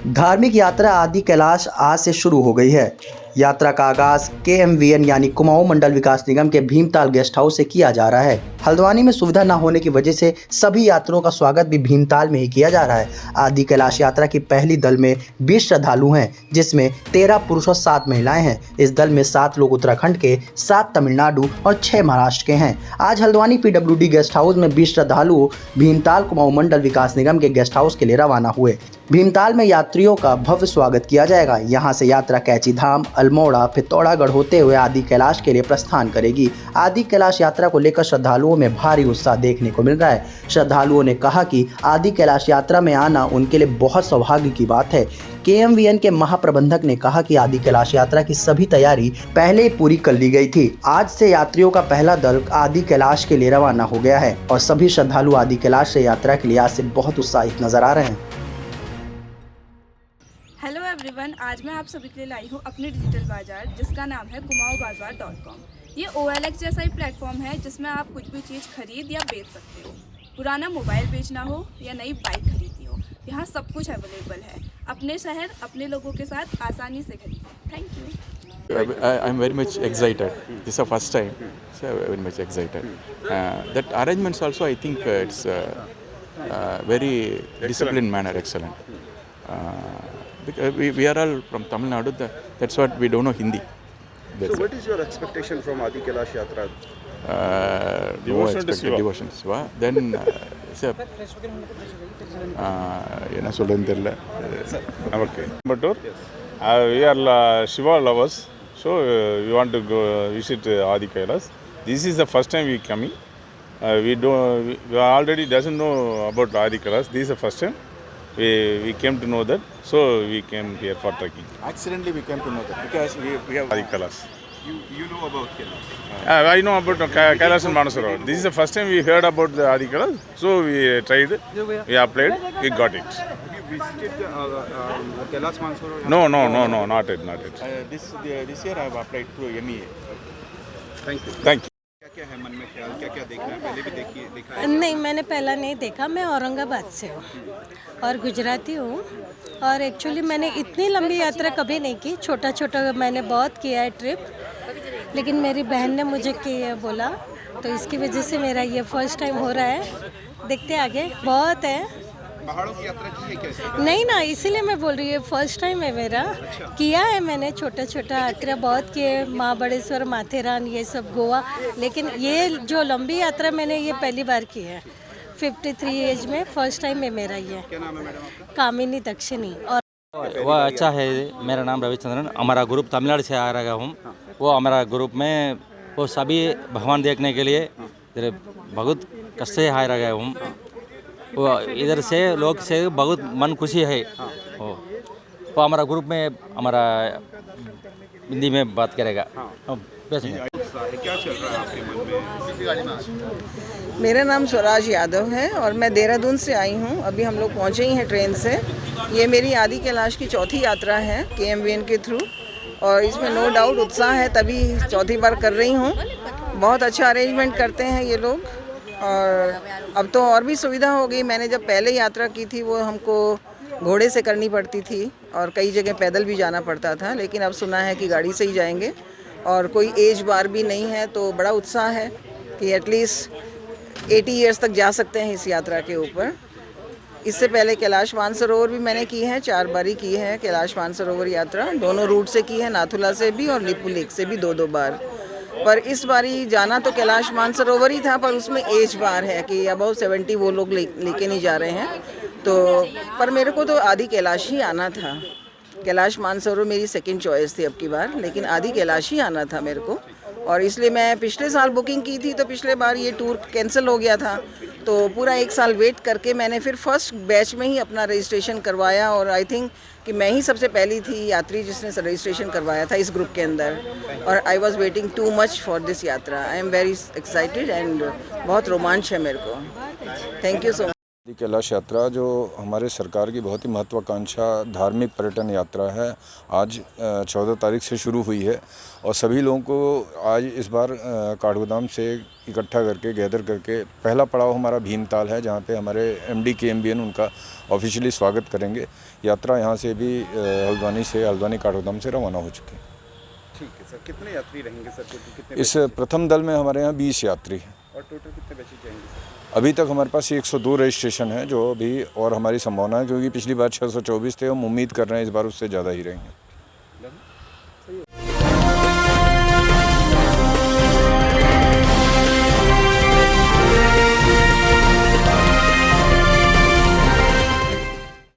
धार्मिक यात्रा आदि कैलाश आज से शुरू हो गई है। यात्रा का आगाज KMVN यानी कुमाऊं मंडल विकास निगम के भीमताल गेस्ट हाउस से किया जा रहा है। हल्द्वानी में सुविधा न होने की वजह से सभी यात्रियों का स्वागत भी भीमताल में ही किया जा रहा है। आदि कैलाश यात्रा की पहली दल में 20 श्रद्धालु हैं, जिसमें 13 पुरुष और 7 महिलाएं हैं। इस दल में 7 लोग उत्तराखंड के, 7 तमिलनाडु और 6 महाराष्ट्र के हैं। आज हल्द्वानी PWD गेस्ट हाउस में 20 श्रद्धालु भीमताल कुमाऊं मंडल विकास निगम के गेस्ट हाउस के लिए रवाना हुए। भीमताल में यात्रियों का भव्य स्वागत किया जाएगा। यहाँ से यात्रा कैची धाम, अल्मोड़ा, पिथौरागढ़ होते हुए आदि कैलाश के लिए प्रस्थान करेगी। आदि कैलाश यात्रा को लेकर श्रद्धालुओं में भारी उत्साह देखने को मिल रहा है। श्रद्धालुओं ने कहा कि आदि कैलाश यात्रा में आना उनके लिए बहुत सौभाग्य की बात है। KMVN के महाप्रबंधक ने कहा कि आदि कैलाश यात्रा की सभी तैयारी पहले ही पूरी कर ली गई थी। आज से यात्रियों का पहला दल आदि कैलाश के लिए रवाना हो गया है और सभी श्रद्धालु आदि कैलाश से यात्रा के लिए आज से बहुत उत्साहित नजर आ रहे हैं। हेलो एवरीवन, आज मैं आप सभी के लिए लाई हूँ अपने डिजिटल बाज़ार, जिसका नाम है kumaobazaar.com। ये OLX जैसा ही प्लेटफॉर्म है जिसमें आप कुछ भी चीज़ खरीद या बेच सकते हो। पुराना मोबाइल बेचना हो या नई बाइक खरीदनी हो, यहाँ सब कुछ अवेलेबल है। अपने शहर, अपने लोगों के साथ आसानी से खरीदें। Thank you. I'm very much excited. This is the first time, so I'm very much excited. That arrangements also, I think it's very disciplined manner, excellent. Because we are all from Tamil Nadu, that's what we don't know Hindi. So what is your expectation from Adi Kailash Yatra? Devotion to Shiva. Then என்ன சொல்றதுன்னு தெரியல Okay. But we are Shiva lovers, so we want to go visit Adi Kailash. This is the first time we coming. We already doesn't know about Adi Kailash. This is the first time we came to know that, so we came here for trekking. Accidentally we came to know that because we have Adi Kailash. You know about Kailash? I know about Kailash and Manasarovar. This is the first time we heard about the Adi Kailash, so we tried, we applied, we got it. Have you visited Kailash Mansarovar? No, not yet. This year I have applied through MEA. Thank you. Thank you. क्या है मन में ख्याल, क्या देख रहे हैं? पहले भी देखा है? नहीं, मैंने पहला नहीं देखा। मैं औरंगाबाद से हूँ और गुजराती हूँ, और एक्चुअली मैंने इतनी लंबी यात्रा कभी नहीं की। छोटा छोटा मैंने बहुत किया है ट्रिप, लेकिन मेरी बहन ने मुझे बोला, तो इसकी वजह से मेरा ये फर्स्ट टाइम हो रहा है। देखते आगे, बहुत है। पहाड़ों की यात्रा की है कैसे? नहीं ना, इसीलिए मैं बोल रही हूँ, फर्स्ट टाइम है मेरा। किया है मैंने छोटा छोटा यात्रा बहुत किए, महाबलेश्वर, माथेरान, ये सब, गोवा, लेकिन ये जो लंबी यात्रा मैंने ये पहली बार की है। 53 एज में फर्स्ट टाइम है मेरा ये। क्या नाम है मैडम आपका? कामिनी दक्षिणी। और वह अच्छा है। मेरा नाम रविचंद्रन, हमारा ग्रुप तमिलनाडु से आ रहा हूँ। वो हमारा ग्रुप में वो सभी भगवान देखने के लिए बहुत कष्ट से आ रहा हूँ। वो इधर से लोग से बहुत मन खुशी है। वो हमारा ग्रुप में हमारा हिंदी में बात करेगा। क्या चल रहा है आपके मन में? मेरा नाम स्वराज यादव है और मैं देहरादून से आई हूँ। अभी हम लोग पहुँचे ही हैं ट्रेन से। ये मेरी आदि कैलाश की चौथी यात्रा है KMVN के थ्रू, और इसमें नो डाउट उत्साह है, तभी चौथी बार कर रही हूँ। बहुत अच्छा अरेंजमेंट करते हैं ये लोग, और अब तो और भी सुविधा हो गई। मैंने जब पहले यात्रा की थी वो हमको घोड़े से करनी पड़ती थी और कई जगह पैदल भी जाना पड़ता था, लेकिन अब सुना है कि गाड़ी से ही जाएंगे, और कोई एज बार भी नहीं है। तो बड़ा उत्साह है कि एटलीस्ट 80 ईयर्स तक जा सकते हैं इस यात्रा के ऊपर। इससे पहले कैलाश मानसरोवर भी मैंने की है, 4 बारी की है कैलाश मानसरोवर यात्रा। दोनों रूट से की है, नाथुला से भी और लिपू लेक से भी 2-2 बार। पर इस बारी जाना तो कैलाश मानसरोवर ही था, पर उसमें एज बार है कि अबव 70 वो लोग लेके नहीं जा रहे हैं। तो पर मेरे को तो आदि कैलाश ही आना था। कैलाश मानसरोवर मेरी सेकंड चॉइस थी अब की बार, लेकिन आदि कैलाश ही आना था मेरे को, और इसलिए मैं पिछले साल बुकिंग की थी, तो पिछले बार ये टूर कैंसिल हो गया था। तो पूरा 1 साल वेट करके मैंने फिर फर्स्ट बैच में ही अपना रजिस्ट्रेशन करवाया, और आई थिंक कि मैं ही सबसे पहली थी यात्री जिसने रजिस्ट्रेशन करवाया था इस ग्रुप के अंदर। और I was waiting too much for this yatra. I am very excited and बहुत रोमांच है मेरे को। Thank you so much. Kailash यात्रा जो हमारे सरकार की बहुत ही महत्वाकांक्षा धार्मिक पर्यटन यात्रा है, आज 14 तारीख से शुरू हुई है और सभी लोगों को आज इस बार काठगोदाम से इकट्ठा करके गैदर करके पहला पड़ाव हमारा भीमताल है, जहां पे हमारे एमडी KMVN उनका ऑफिशियली स्वागत करेंगे। यात्रा यहां से भी हल्द्वानी काठगोदाम से रवाना हो चुकी है। ठीक है सर, कितने यात्री रहेंगे सर? कितने इस प्रथम दल में हमारे यहाँ 20 यात्री हैं और टोटल कितने बचे जाएंगे सर? अभी तक हमारे पास 102 रजिस्ट्रेशन है जो अभी, और हमारी संभावना है क्योंकि पिछली बार 624 थे, हम उम्मीद कर रहे हैं इस बार उससे ज़्यादा ही रहेंगे।